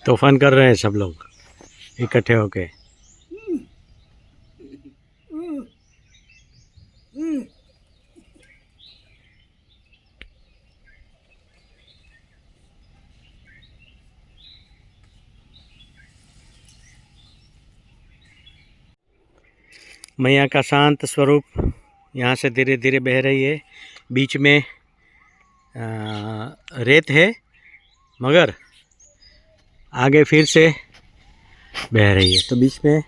तूफान कर रहे हैं सब लोग इकट्ठे होके। मैया का शांत स्वरूप यहाँ से धीरे धीरे बह रही है। बीच में रेत है, मगर आगे फिर से बह रही है, तो बीच में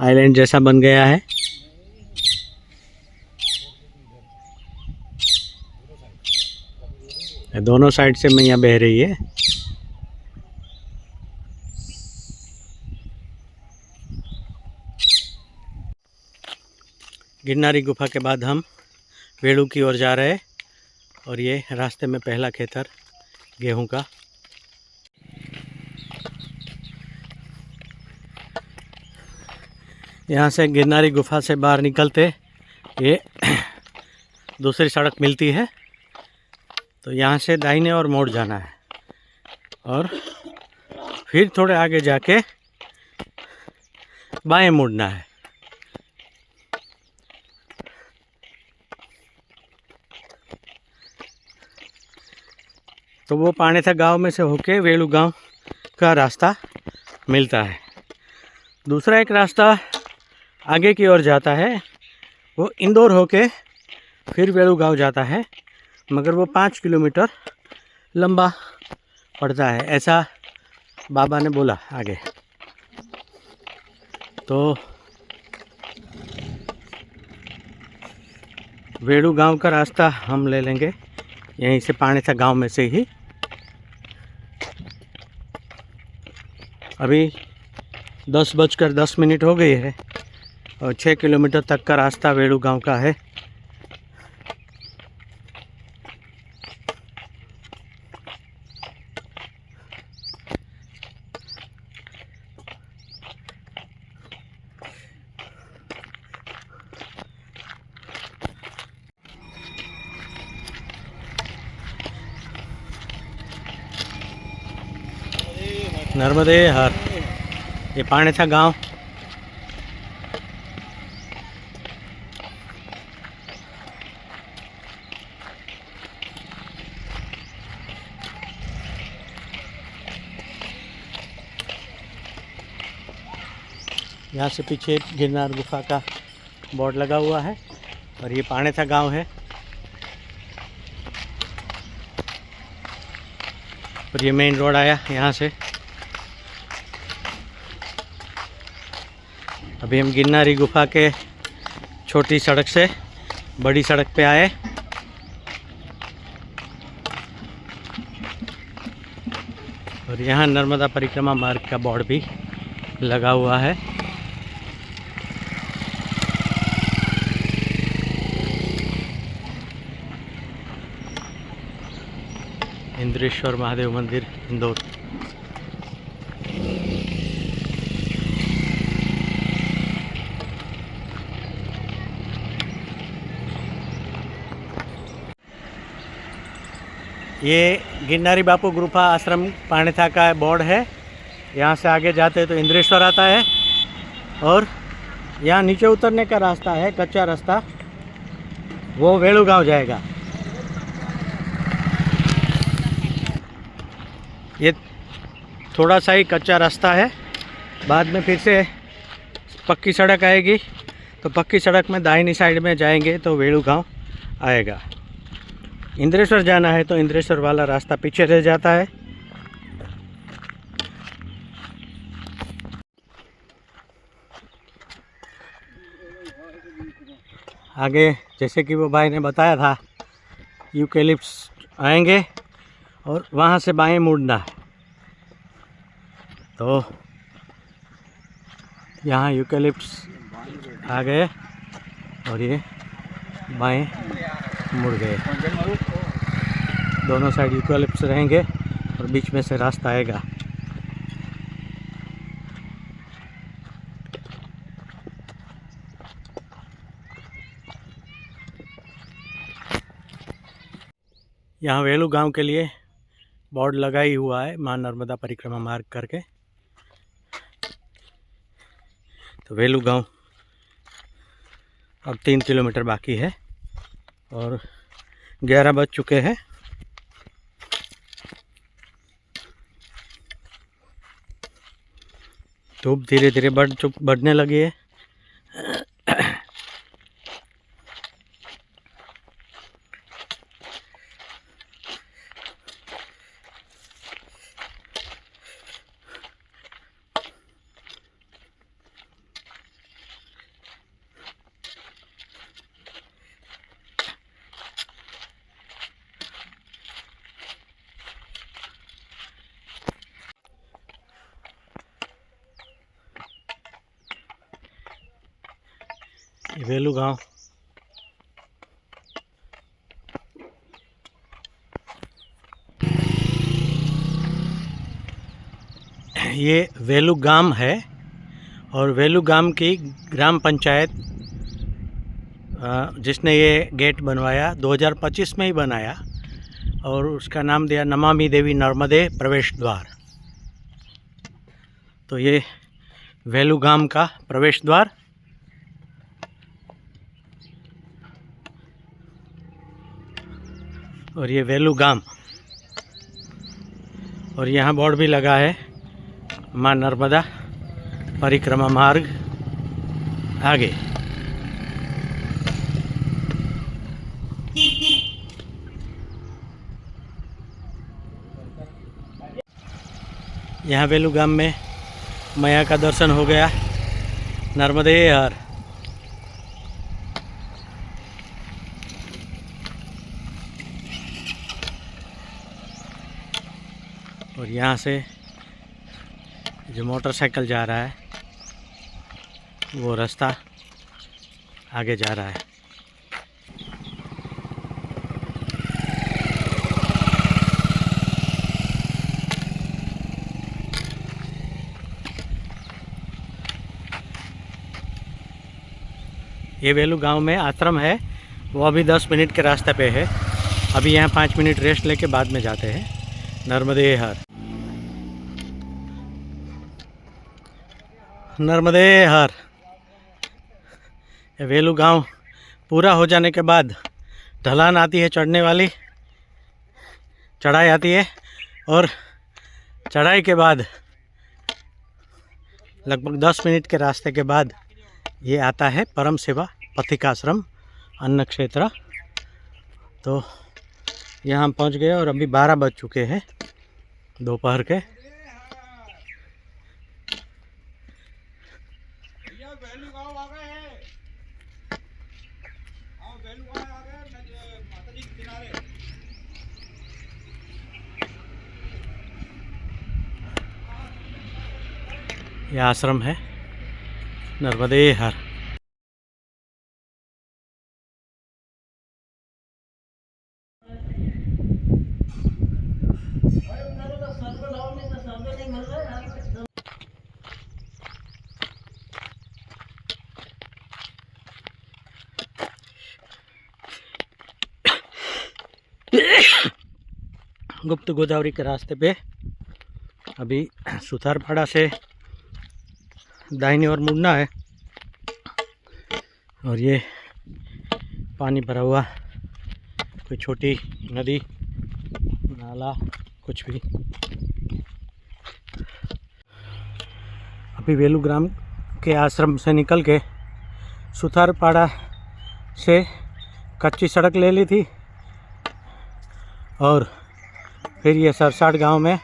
आइलैंड जैसा बन गया है। दोनों साइड से मैया बह रही है। गिरनारी गुफा के बाद हम वेड़ू की ओर जा रहे हैं, और ये रास्ते में पहला खेतर गेहूं का। यहाँ से गिरनारी गुफा से बाहर निकलते ये दूसरी सड़क मिलती है, तो यहाँ से दाहिने और मोड़ जाना है, और फिर थोड़े आगे जाके बाएं मुड़ना है। तो वो पानेथा गांव में से होके वेड़ू गांव का रास्ता मिलता है। दूसरा एक रास्ता आगे की ओर जाता है, वो इंदौर होके फिर वेड़ू गांव जाता है, मगर वो 5 किलोमीटर लंबा पड़ता है, ऐसा बाबा ने बोला आगे। तो वेड़ू गांव का रास्ता हम ले लेंगे यहीं से, पानेथा गांव में से ही। अभी 10:10 हो गई है, और 6 किलोमीटर तक का रास्ता वेड़ू गांव का है। नर्मदे हर, ये पानेथा गांव। यहाँ से पीछे गिरनार गुफा का बोर्ड लगा हुआ है, और ये पानेथा गांव है। और ये मेन रोड आया यहाँ से। अभी हम गिरनारी गुफा के छोटी सड़क से बड़ी सड़क पे आए। और यहाँ नर्मदा परिक्रमा मार्ग का बोर्ड भी लगा हुआ है। इंद्रेश्वर महादेव मंदिर, इंदौर। ये गिरनारी बापू गुफा आश्रम पानेथा का बोर्ड है। यहाँ से आगे जाते तो इंद्रेश्वर आता है, और यहाँ नीचे उतरने का रास्ता है, कच्चा रास्ता, वो वेड़ू गांव जाएगा। ये थोड़ा सा ही कच्चा रास्ता है, बाद में फिर से पक्की सड़क आएगी, तो पक्की सड़क में दाहिनी साइड में जाएंगे तो वेड़ू गांव आएगा। इंद्रेश्वर जाना है तो इंद्रेश्वर वाला रास्ता पीछे रह जाता है। आगे जैसे कि वो भाई ने बताया था, यूकेलिप्स आएंगे और वहाँ से बाएं मुड़ना है। तो यहाँ यूकेलिप्स आ गए और ये बाएं मुड़ गए। दोनों साइड यूकेलिप्स रहेंगे और बीच में से रास्ता आएगा। यहाँ वेलू गांव के लिए बोर्ड लगा ही हुआ है माँ नर्मदा परिक्रमा मार्ग करके। तो वेलू गांव अब 3 किलोमीटर बाकी है और 11 बज चुके हैं। धूप धीरे धीरे बढ़ने लगी है। वेलू गांव ये वेलू गांव है और वेलू गांव की ग्राम पंचायत जिसने ये गेट बनवाया 2025 में ही बनाया और उसका नाम दिया नमामि देवी नर्मदे प्रवेश द्वार। तो ये वेलू गांव का प्रवेश द्वार और ये वेलू गांव और यहाँ बोर्ड भी लगा है माँ नर्मदा परिक्रमा मार्ग आगे। यहाँ वेलू गांव में मैया का दर्शन हो गया। नर्मदे हर। और यहाँ से जो मोटरसाइकिल जा रहा है वो रास्ता आगे जा रहा है। ये वेलू गांव में आश्रम है, वो अभी 10 मिनट के रास्ते पे है। अभी यहाँ 5 मिनट रेस्ट लेके बाद में जाते हैं। नर्मदे हर। नर्मदे हर। वेलू गांव पूरा हो जाने के बाद ढलान आती है, चढ़ने वाली चढ़ाई आती है और चढ़ाई के बाद लगभग 10 मिनट के रास्ते के बाद ये आता है परम सेवा पथिकाश्रम अन्न क्षेत्र। तो यहाँ हम पहुँच गए और अभी 12 बज चुके हैं दोपहर के। यह आश्रम है नर्मदे हर। गुप्त गोदावरी के रास्ते पे अभी सुथारपाड़ा से दाहिनी ओर मुड़ना है और ये पानी भरा हुआ कोई छोटी नदी नाला कुछ भी। अभी वेलू ग्राम के आश्रम से निकल के सुथारपाड़ा से कच्ची सड़क ले ली थी और फिर ये सरसाट गांव में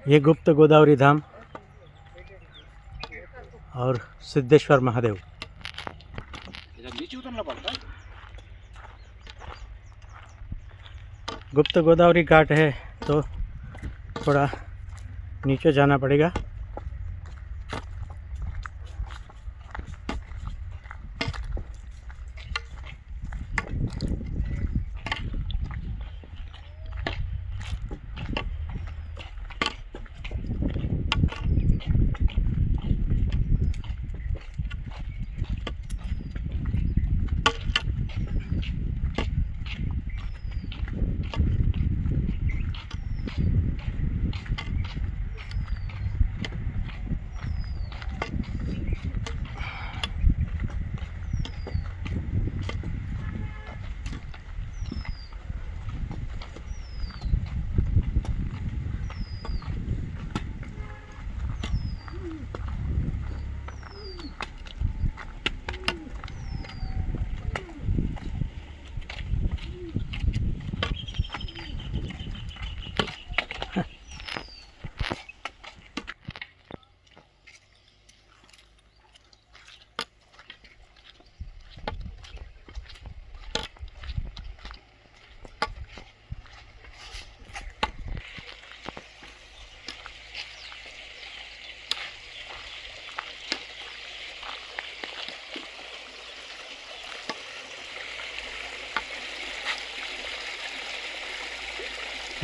ये गुप्त गोदावरी धाम और सिद्धेश्वर महादेव। गुप्त गोदावरी घाट है तो थोड़ा नीचे जाना पड़ेगा।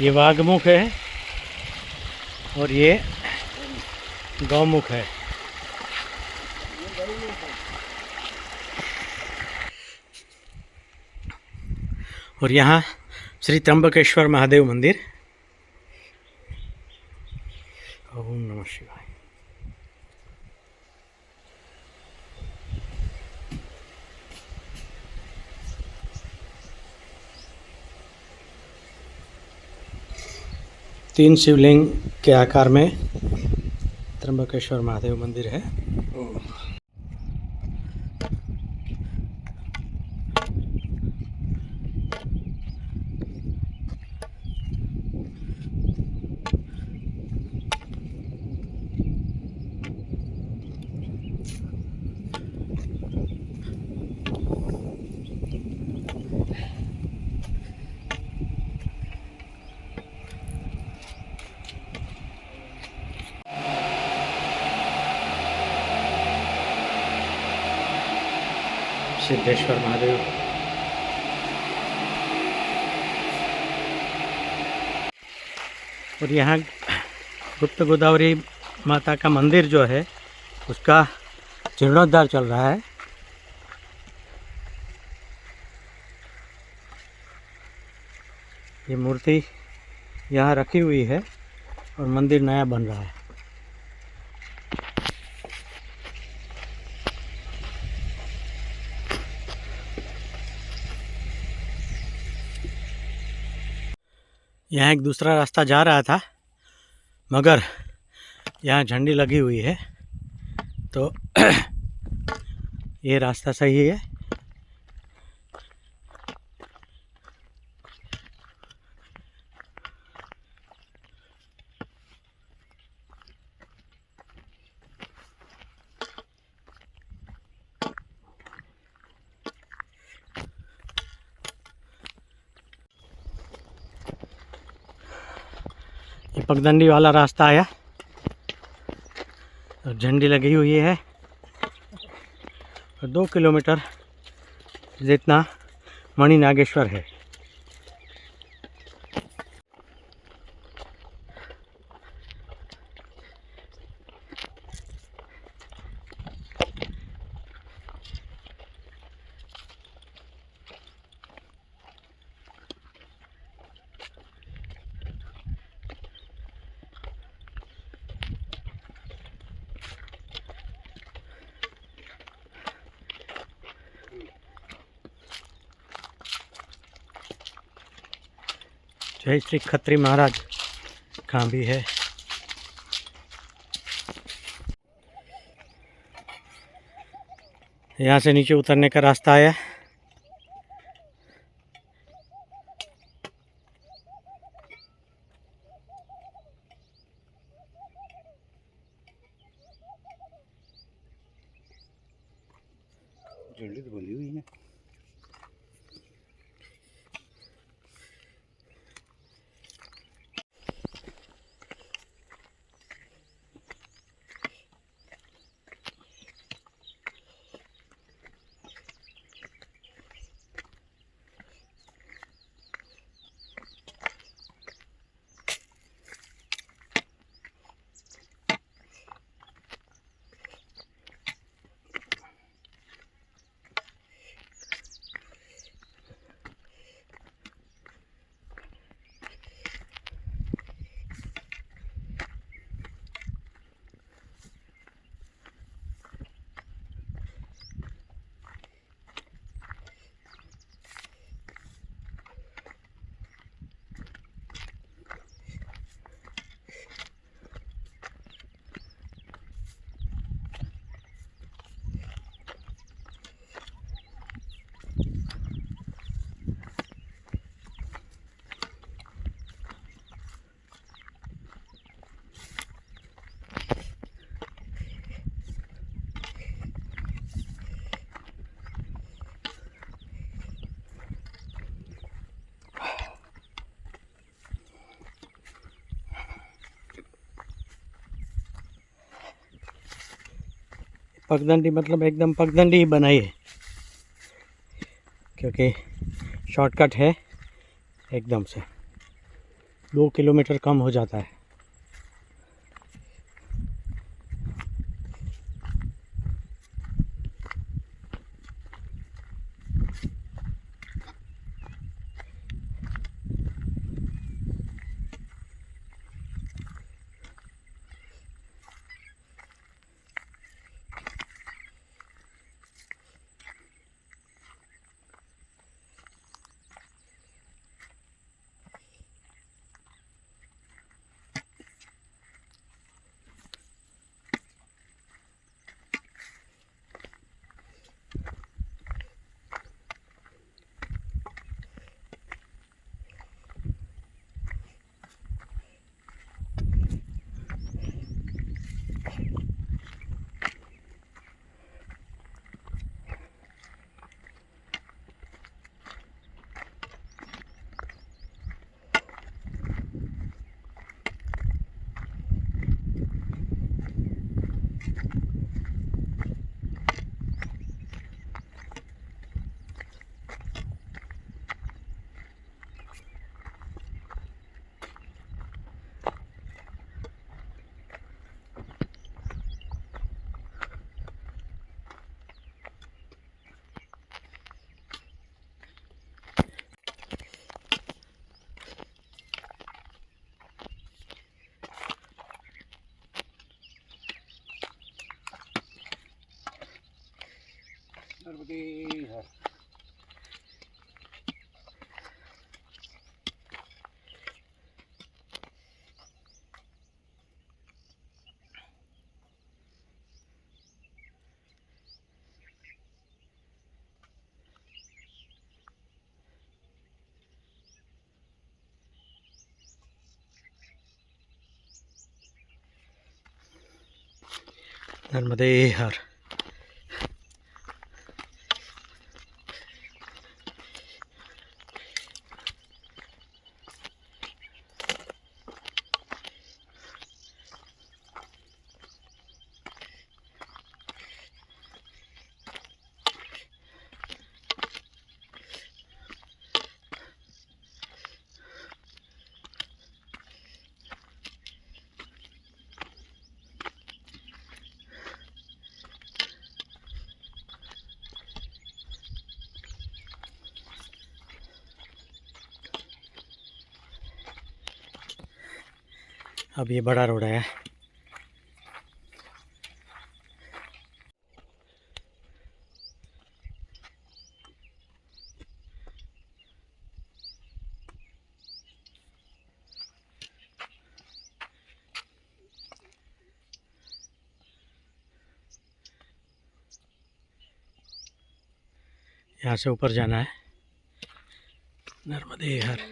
ये वाघमुख है और ये गौमुख है। और यहाँ श्री त्र्यंबकेश्वर महादेव मंदिर। ओम नमः शिवाय। तीन शिवलिंग के आकार में त्र्यंबकेश्वर महादेव मंदिर है। सिद्धेश्वर महादेव। और यहाँ गुप्त गोदावरी माता का मंदिर जो है उसका जीर्णोद्धार चल रहा है। ये मूर्ति यहाँ रखी हुई है और मंदिर नया बन रहा है। यहाँ एक दूसरा रास्ता जा रहा था मगर यहाँ झंडी लगी हुई है तो ये रास्ता सही है। ये पगडंडी वाला रास्ता आया और झंडी लगी हुई है और 2 किलोमीटर जितना मणि नागेश्वर है। जय श्री खत्री महाराज का भी है। यहाँ से नीचे उतरने का रास्ता आया। झंडी तो बंधी हुई है। पगडंडी मतलब एकदम पगडंडी ही बनाई है क्योंकि शॉर्टकट है एकदम से। 2 किलोमीटर कम हो जाता है। नर्मदे हर। अब ये बड़ा रोड है। यहाँ से ऊपर जाना है नर्मदे हर।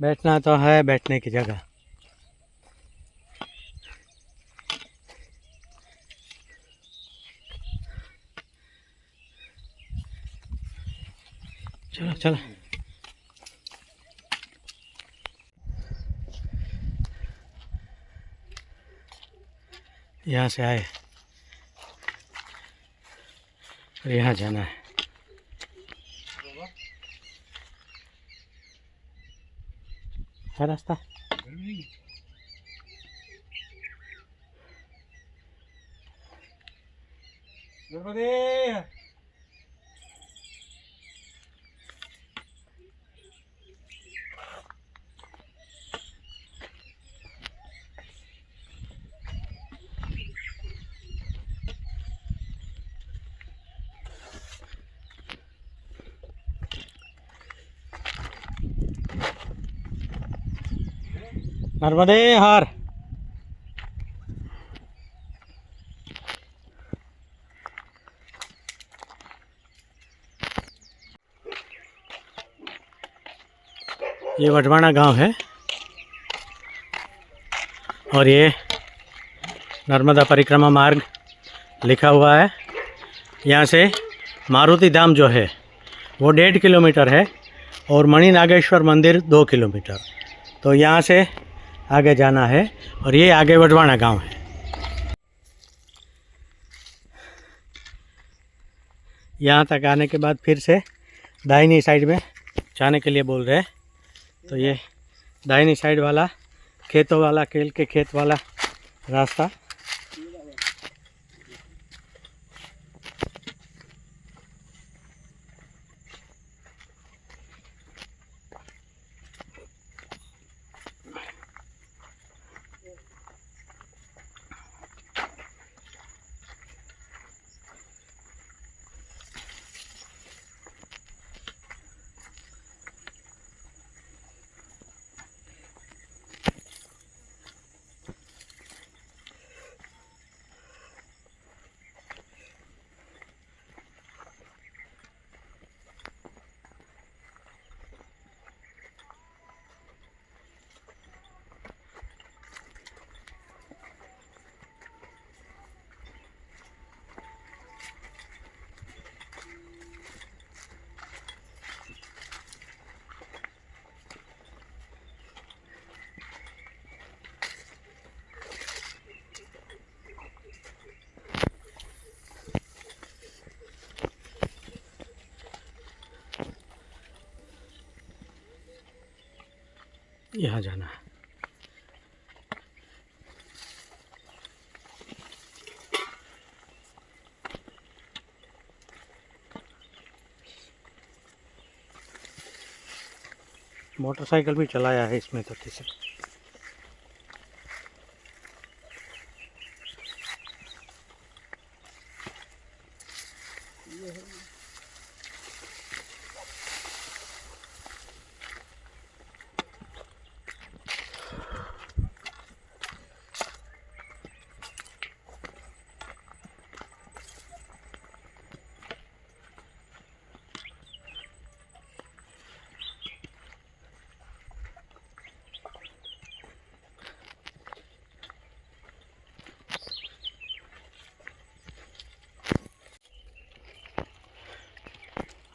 बैठना तो है, बैठने की जगह। चलो चलो। यहाँ से आए और यहाँ जाना है। है रास्ता। नर्मदे हर। ये वटवाना गांव है और ये नर्मदा परिक्रमा मार्ग लिखा हुआ है। यहाँ से मारुति धाम जो है वो 1.5 किलोमीटर है और मणि नागेश्वर मंदिर 2 किलोमीटर। तो यहाँ से आगे जाना है और ये आगे वडवाना गांव है। यहाँ तक आने के बाद फिर से दाहिनी साइड में जाने के लिए बोल रहे हैं। तो ये दाहिनी साइड वाला खेतों वाला, केल के खेत वाला रास्ता। यहाँ जाना है। मोटरसाइकिल भी चलाया है इसमें तो किसी।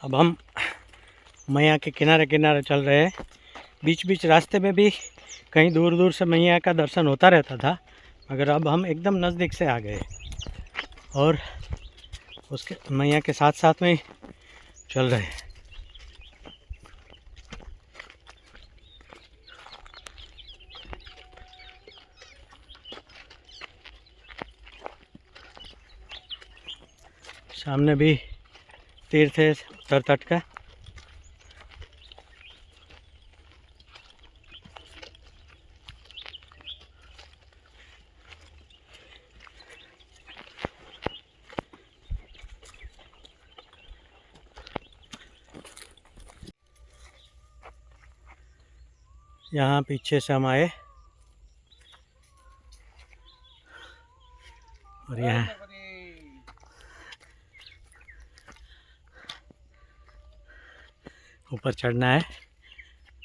अब हम मैया के किनारे किनारे चल रहे हैं। बीच बीच रास्ते में भी कहीं दूर दूर से मैया का दर्शन होता रहता था, मगर अब हम एकदम नज़दीक से आ गए और उसके मैया के साथ साथ में चल रहे हैं। सामने भी तीर्थ है उत्तर तट का। यहाँ पीछे से हम आए और यहाँ ऊपर चढ़ना है।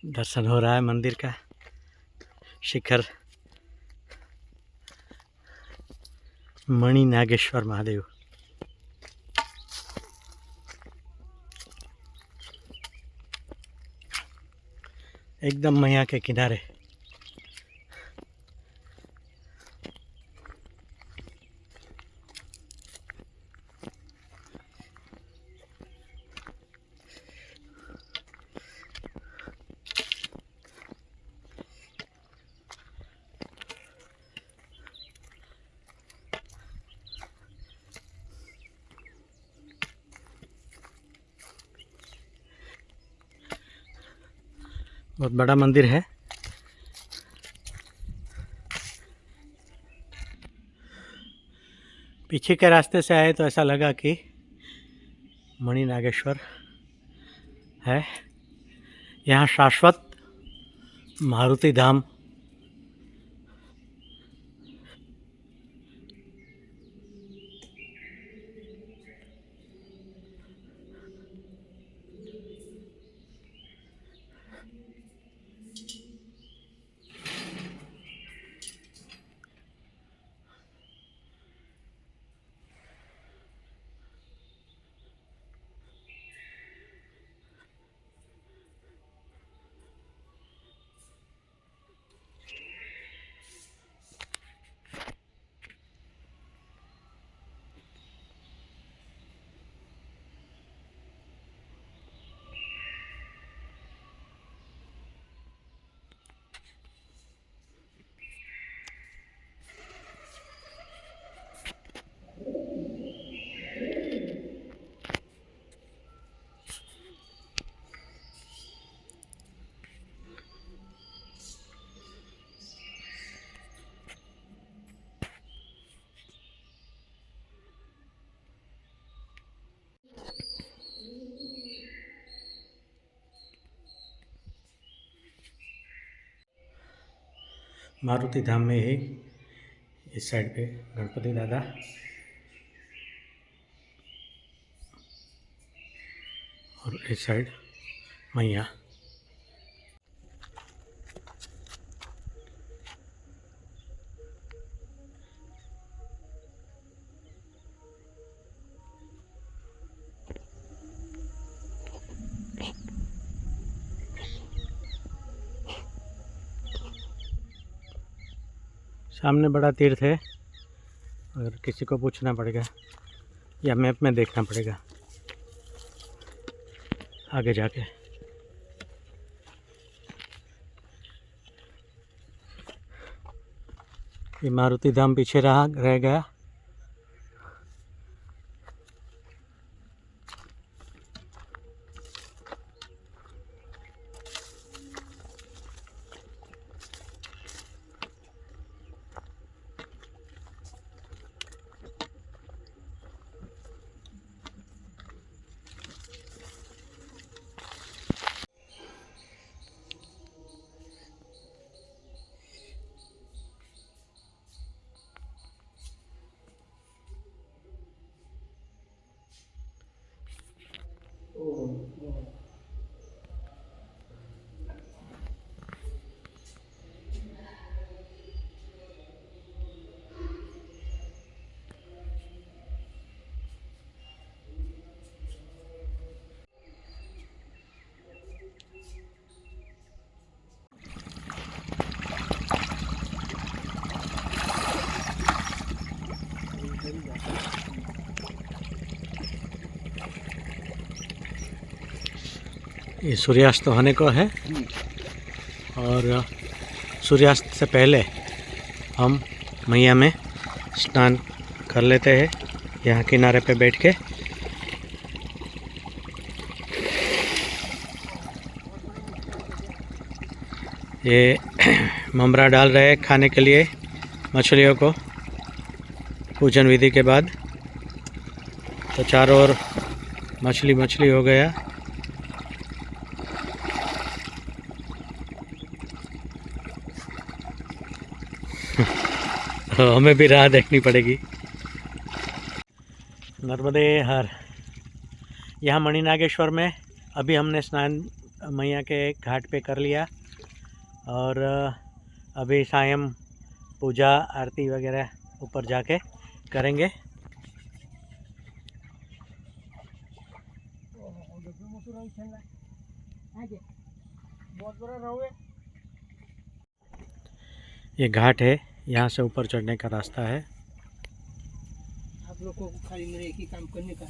दर्शन हो रहा है मंदिर का। शिखर मणि नागेश्वर महादेव। एकदम मैया के किनारे। बहुत बड़ा मंदिर है। पीछे के रास्ते से आए तो ऐसा लगा कि मणि नागेश्वर है। यहाँ शाश्वत मारुति धाम मारुति धाम में ही इस साइड पे गणपति दादा और इस साइड मैया। सामने बड़ा तीर्थ है, अगर किसी को पूछना पड़ेगा या मैप में देखना पड़ेगा आगे जाके। ये मारुति धाम पीछे रह गया। ये सूर्यास्त होने को है और सूर्यास्त से पहले हम मैया में स्नान कर लेते हैं यहाँ किनारे पे बैठ के। ये ममरा डाल रहे हैं खाने के लिए मछलियों को पूजन विधि के बाद। तो चारों ओर मछली मछली हो गया। हमें भी राह देखनी पड़ेगी। नर्मदे हर। यहाँ मणिनागेश्वर में अभी हमने स्नान मैया के घाट पे कर लिया और अभी सायं पूजा आरती वगैरह ऊपर जाके करेंगे। ये घाट है, यहाँ से ऊपर चढ़ने का रास्ता है। आप लोग को खाली मेरे एक ही काम करने का,